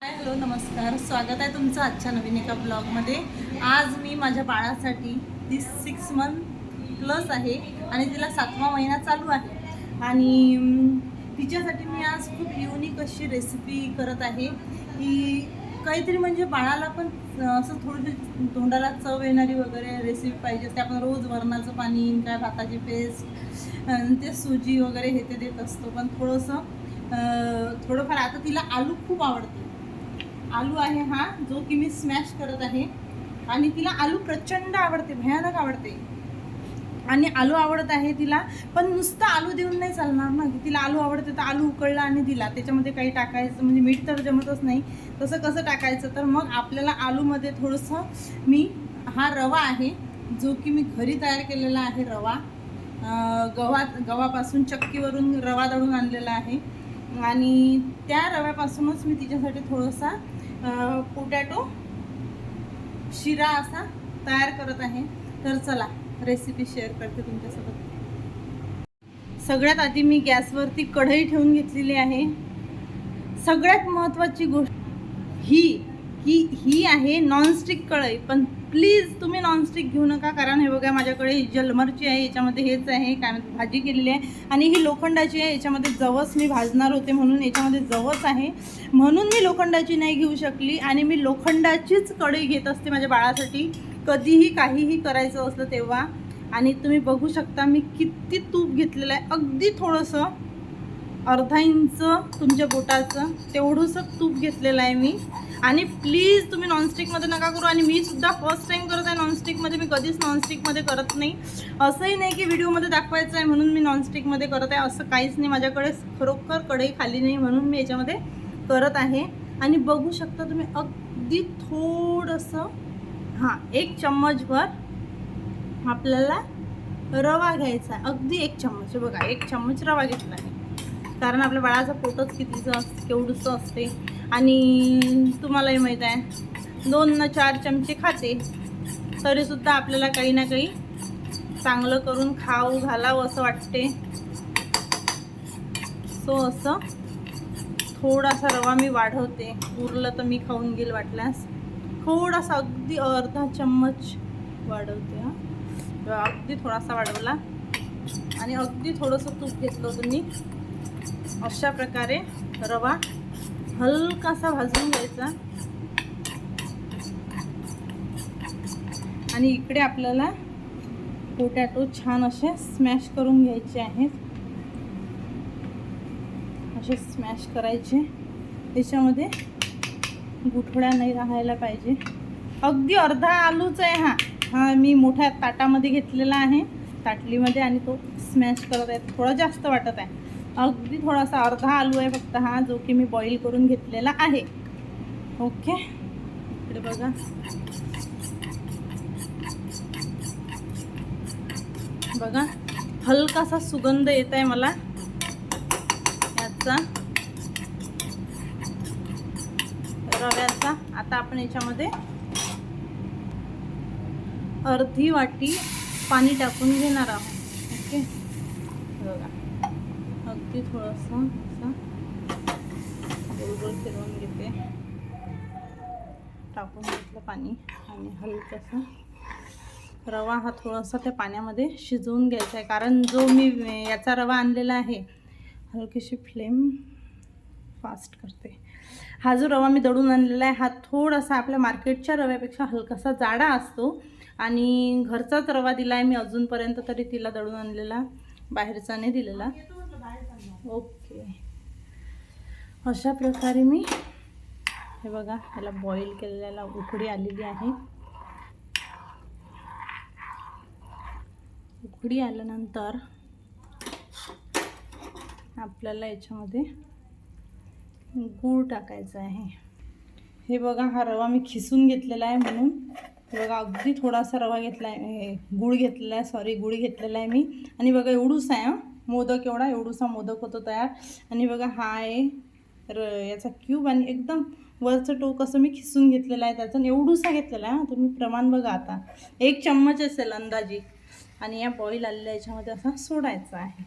Hello नमस्कार, स्वागत आहे तुमचं आजच्या नवीन एका ब्लॉगमध्ये। आज मी माझ्या बाळासाठी ती 6 मंथ प्लस आहे आणि तिला 7वा महिना चालू आहे आणि तिच्यासाठी मी आज खूप युनिक अशी रेसिपी करत आहे की काहीतरी म्हणजे बाळाला पण असं थोडी तोंडाला चव येणारी वगैरे रेसिपी पाहिजे असते। आपण रोज वरणाचं पाणी काय भाताची पेस्ट ते सुजी वगैरे हे ते देत असतो, पण थोडंफार आता तिला आलू खूप आवडते। आलू आहे हा जो की मी स्मॅश करत आहे आणि तिला आलू प्रचंड आवडते, भयानक आवडते आणि आलू आवडत आहे तिला। पण नुसतं आलू देऊन नाही चालणार ना, की तिला आलू आवडते तर आलू उकळला आणि दिला, त्याच्यामध्ये काही टाकायचं म्हणजे मीठ तर जमतच नाही, तसं कसं टाकायचं। तर मग आपल्याला आलूमध्ये थोडंसं मी हा रवा आहे जो की मी घरी तयार केलेला आहे। रवा गव्हापासून चक्कीवरून रवा दळून आणलेला आहे आणि त्या रव्यापासूनच मी तिच्यासाठी थोडासा पोटॅटो शिरा असा तयार करत आहे। तर चला रेसिपी शेअर करते तुमच्यासोबत। सगळ्यात आधी मी गॅसवरती कढई ठेवून घेतलेली आहे। सगळ्यात महत्त्वाची गोष्ट ही आहे नॉनस्टिक कढई, पण प्लीज तुम्ही नॉनस्टिक घेऊ नका, कारण हे बघा माझ्याकडे जलमरची आहे, याच्यामध्ये हेच आहे काय म्हणते भाजी केलेली आहे आणि ही लोखंडाची आहे, याच्यामध्ये जवस मी भाजणार होते म्हणून याच्यामध्ये जवस आहे, म्हणून मी लोखंडाची नाही घेऊ शकली आणि मी लोखंडाचीच कढई घेत असते माझ्या बाळासाठी कधीही काहीही करायचं असलं तेव्हा। आणि तुम्ही बघू शकता मी किती तूप घेतलेलं आहे, अगदी थोडंसं अर्धा इंच तुमच्या बोटाचं तेवढंसं तूप घेतलेलं आहे मी। आणि प्लीज तुम्ही नॉनस्टिकमध्ये नका करू, आणि मी सुद्धा फर्स्ट टाईम करत आहे नॉनस्टिकमध्ये, मी कधीच नॉनस्टिकमध्ये करत नाही। असंही नाही की व्हिडिओमध्ये दाखवायचं आहे म्हणून मी नॉनस्टिकमध्ये करत आहे, असं काहीच नाही, माझ्याकडे खरोखर कढई खाली नाही म्हणून मी याच्यामध्ये करत आहे। आणि बघू शकता तुम्ही अगदी थोडंसं 1 चम्मचभर आपल्याला रवा घ्यायचा आहे, अगदी 1 चम्मच, बघा 1 चम्मच रवा घेतला आहे, कारण आपल्या बाळाचं पोटच केवढंसं असते आणि तुम्हालाही माहीत आहे 2 ना 4 चमचे खाते, तरीसुद्धा आपल्याला काही ना काही चांगलं करून खाऊ घालावं असं वाटते। सो असं थोडासा रवा मी वाढवते, उरलं तर मी खाऊन घेईल वाटल्यास, थोडासा अगदी अर्धा चम्मच वाढवते। अगदी थोडासा वाढवला आणि अगदी थोडंसं तूप घेतलं होतं मी। अशा प्रकारे रवा हलकासा भाजून घ्यायचा आणि इकडे आपल्याला पोटॅटो छान असे स्मॅश करून घ्यायचे आहेत, असे स्मॅश करायचे, त्याच्यामध्ये गुठळ्या नाही राहायला पाहिजे। अगदी अर्धा आलूच आहे हा मी मोठ्या ताटामध्ये घेतलेला आहे, ताटलीमध्ये, आणि तो स्मॅश करत आहे, थोडा जास्त वाटत आहे, अगदी थोडासा अर्धा आलू आहे फक्त हा, जो की मी बॉईल करून घेतलेला आहे। ओके, इकडे बघा बघा हलकासा सुगंध येत आहे मला याचा रव्याचा। आता आपण याच्यामध्ये अर्धी वाटी पाणी टाकून घेणार आहोत। ओके, बघा अगदी थोडंसं असं गोल गोल फिरवून घेते, टाकून घेतलं पाणी आणि हलकासा रवा हा थोडासा त्या पाण्यामध्ये शिजवून घ्यायचा आहे, कारण जो मी याचा रवा आणलेला आहे, हलकीशी फ्लेम फास्ट करते। हा जो रवा मी दळून आणलेला आहे हा थोडासा आपल्या मार्केटच्या रव्यापेक्षा हलकासा जाडा असतो आणि घरचाच रवा दिला आहे मी अजूनपर्यंत तरी तिला, दळून आणलेला बाहेरचा नाही दिलेला। ओके, अशा प्रकारे मी हे बघा ह्याला बॉईल केलेल्याला उकळी आलेली आहे। उकळी आल्यानंतर आपल्याला याच्यामध्ये गूळ टाकायचा आहे। हे बघा हा रवा मी खिसून घेतलेला आहे म्हणून बघा अगदी थोडासा रवा घेतला आहे, गूळ घेतलेला आहे, गूळ घेतलेला आहे मी, आणि बघा एवढूसा आहे मोदक, एवढूसा मोदक होतो तयार। आणि बघा हा आहे याचा क्यूब आणि एकदम वरचं टोक असं मी खिसून घेतलेलं आहे त्याचं, एवढूसा घेतलेला आहे, तुम्ही प्रमाण बघा आता 1 चम्मच असेल अंदाजी। आणि या बॉईल आलेल्या याच्यामध्ये असा सोडायचा आहे,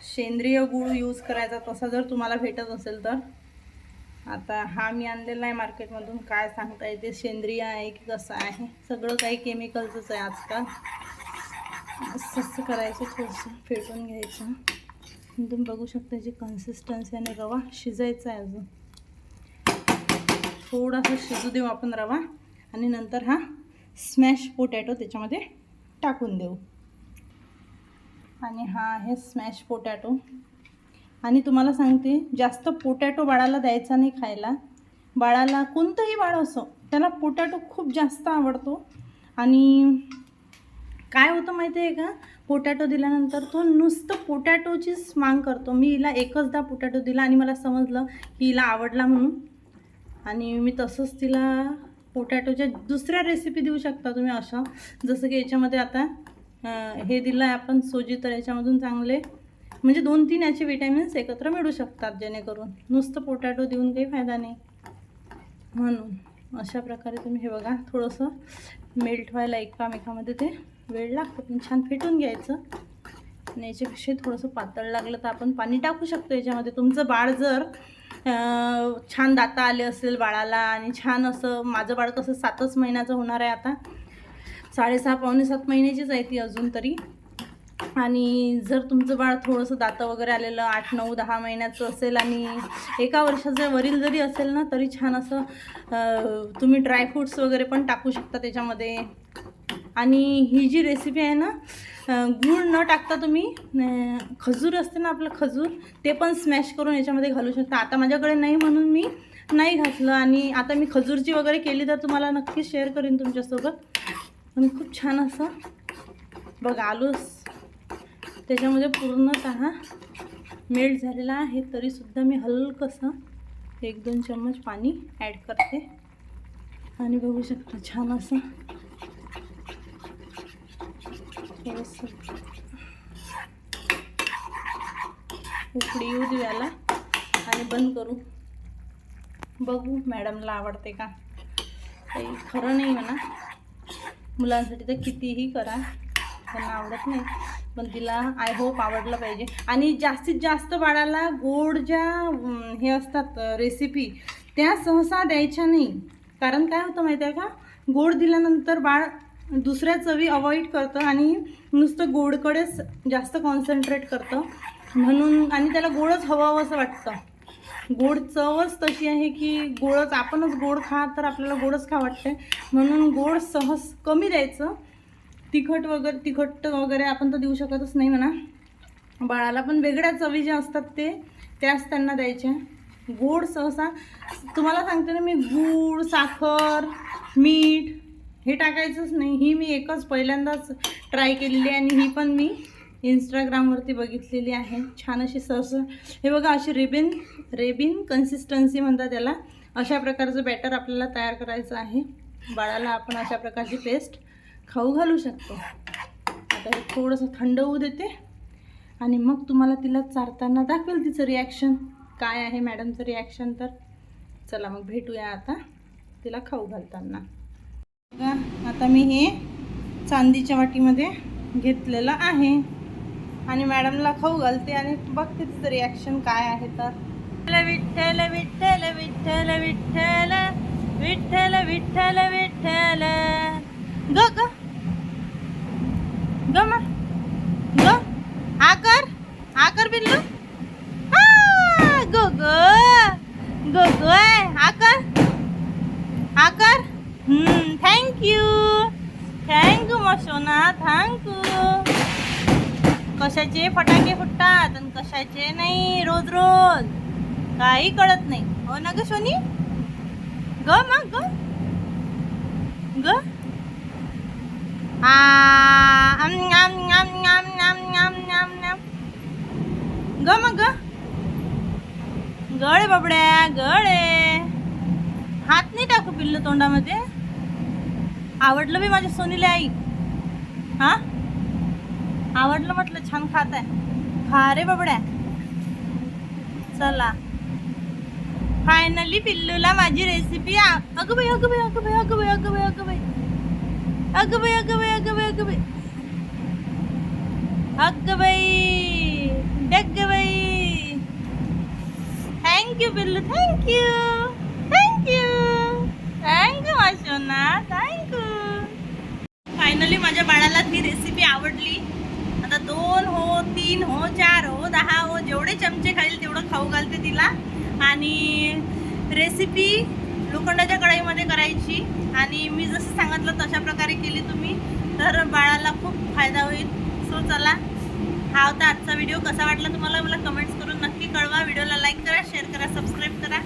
सेंद्रिय गूळ यूज करायचा तसा जर तुम्हाला भेटत असेल तर, आता हा मी आणलेला आहे मार्केटमधून. काय सांगता येते, सेंद्रिय आहे की कसं आहे, सगळं काही केमिकलचंच आहे आजकाल. असं करायचं, थोडंसं फेटून घ्यायचं. तुम्ही बघू शकता याची कन्सिस्टन्सी. आणि रवा शिजायचा आहे अजून, थोडासा शिजू देऊ आपण रवा. आणि नंतर हा स्मॅश पोटॅटो त्याच्यामध्ये टाकून देऊ. आणि हा आहे स्मॅश पोटॅटो. आणि तुम्हाला सांगते, जास्त पोटॅटो बाळाला द्यायचा नाही खायला. बाळाला, कोणतंही बाळ असो, त्याला पोटॅटो खूप जास्त आवडतो. आणि काय होतं माहिती आहे का, पोटॅटो दिल्यानंतर तो नुसतं पोटॅटोचीच मांग करतो. मी हिला एकचदा पोटॅटो दिला आणि मला समजलं की हिला आवडला म्हणून. आणि मी तसंच तिला पोटॅटोच्या दुसऱ्या रेसिपी देऊ शकता तुम्ही अशा, जसं की याच्यामध्ये आता हे दिलं आहे आपण सोजी, तर याच्यामधून चांगले म्हणजे 2-3 याचे विटॅमिन्स एकत्र मिळू शकतात, जेणेकरून नुसतं पोटॅटो देऊन काही फायदा नाही. म्हणून अशा प्रकारे तुम्ही हे बघा, थोडंसं मेल्ट व्हायला एकामेकामध्ये ते वेळ लागतो, पण छान फेटून घ्यायचं. आणि याच्यापेक्षा थोडंसं पातळ लागलं तर आपण पाणी टाकू शकतो याच्यामध्ये. तुमचं बाळ जर छान दाता आले असेल बाळाला, आणि छान असं, माझं बाळ कसं 7च महिन्याचं होणार आहे आता, 6.5 पावणे 7 महिन्याचीच आहे ती अजून तरी. आणि जर तुमचं बाळ थोडंसं दातं वगैरे आलेलं 8, 9, 10 महिन्याचं असेल आणि 1 वर्षाच्या वरील जरी असेल ना, तरी छान असं तुम्ही ड्रायफ्रूट्स वगैरे पण टाकू शकता त्याच्यामध्ये. आणि ही जी रेसिपी आहे ना, गूळ न टाकता तुम्ही खजूर असते ना आपलं खजूर, ते पण स्मॅश करून याच्यामध्ये घालू शकता. आता माझ्याकडे नाही म्हणून मी नाही घातलं. आणि आता मी खजूरची वगैरे केली तर तुम्हाला नक्कीच शेअर करेन तुमच्यासोबत. आणि खूप छान असं बघा, आलूस त्याच्यामध्ये पूर्णतः मेल्ट झालेला आहे. तरीसुद्धा मी हलकंसं 1-2 चम्मच पाणी ॲड करते. आणि बघू शकता छान असं थोडंसं उकळी येऊ देऊ याला आणि बंद करू. बघू मॅडमला आवडते का. काही खरं नाही म्हणा, मुलांसाठी तर कितीही करा, त्यांना आवडत नाही, पण तिला आय होप आवडलं पाहिजे. आणि जास्तीत जास्त बाळाला गोड ज्या हे असतात रेसिपी, त्या सहसा द्यायच्या नाही. कारण काय होतं माहिती आहे का, गोड दिल्यानंतर बाळ दुसऱ्या चवी अवॉइड करतं आणि नुसतं गोडकडेच जास्त कॉन्सन्ट्रेट करतं. म्हणून, आणि त्याला गोडच हवं असं वाटतं. गोड चवच तशी आहे की गोडच, आपणच गोड खा तर आपल्याला गोडच खा वाटते. म्हणून गोड सहज कमी द्यायचं. तिखट वगैरे आपण तर देऊ शकतच नाही म्हणा. बाळाला पण वेगळ्या चवी ज्या असतात त्याच त्यांना द्यायच्या. गोड सहसा तुम्हाला सांगते ना मी, गूळ, साखर, मीठ हे टाकायचंच नाही. ही मी एकच पहिल्यांदाच ट्राय केलेली आहे आणि ही पण मी इंस्टाग्रामवरती बघितलेली आहे. छान अशी सहसा हे बघा, अशी रेबिन कन्सिस्टन्सी म्हणतात त्याला. अशा प्रकारचं बॅटर आपल्याला तयार करायचं आहे. बाळाला आपण अशा प्रकारची पेस्ट खाऊ घालू शकतो. आता हे थोडंसं थंड होऊ देते आणि मग तुम्हाला तिला चारताना दाखवेल तिचं रिॲक्शन काय आहे, मॅडमचं रिॲक्शन. तर चला मग भेटूया आता तिला खाऊ घालताना. बघा, आता मी हे चांदीच्या वाटीमध्ये घेतलेलं आहे आणि मॅडमला खाऊ घालते आणि बघते तिचं रिॲक्शन काय आहे. तर विठ्ठल विठ्ठल विठ्ठल विठ्ठल विठ्ठल विठ्ठल विठ्ठल ग ग ग मा ग आकर बिल्लू गो गो गो गो आकर थँक्यू मशोना, थँक्यू. कशाचे फटाके फुटतात आणि कशाचे नाही, रोज काही कळत नाही. हो ना ग सोनी, ग मग ग ग ग मग ग गळे बाबड्या गळे. हात नाही टाकू पिल्लू तोंडामध्ये. आवडलं बी माझ्या सोनीला आई. हा, आवडलं म्हटलं, छान खात आहे. खा रे बाबड्या. चला, फायनली पिल्लूला माझी रेसिपी. अगं बाई अगं बाई अगं बाई अगं बाई अगं बाई अगं बाई अगं बाई अगं बाई अगं बाई अगं बाई अगं बाई डग्ग बाई. थँक्यू पिल्लू, थँक्यू. फायनली माझ्या बाळाला ती रेसिपी आवडली. आता 2 हो, 3 हो, 4 हो, 10 हो, जेवढे चमचे खाईल तेवढं खाऊ घालते तिला. आणि रेसिपी लोखंडाच्या कढईमध्ये करायची आणि मी जसं सांगितलं तशा प्रकारे केली तुम्ही तर बाळाला खूप फायदा होईल. सो चला, हा होता आजचा व्हिडिओ. कसा वाटला तुम्हाला मला कमेंट्स करून नक्की कळवा. व्हिडिओला लाईक करा, शेअर करा, सबस्क्राईब करा.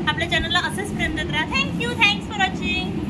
आपल्या चॅनलला असेच प्रेम देत राहा. Thank you, thanks for watching.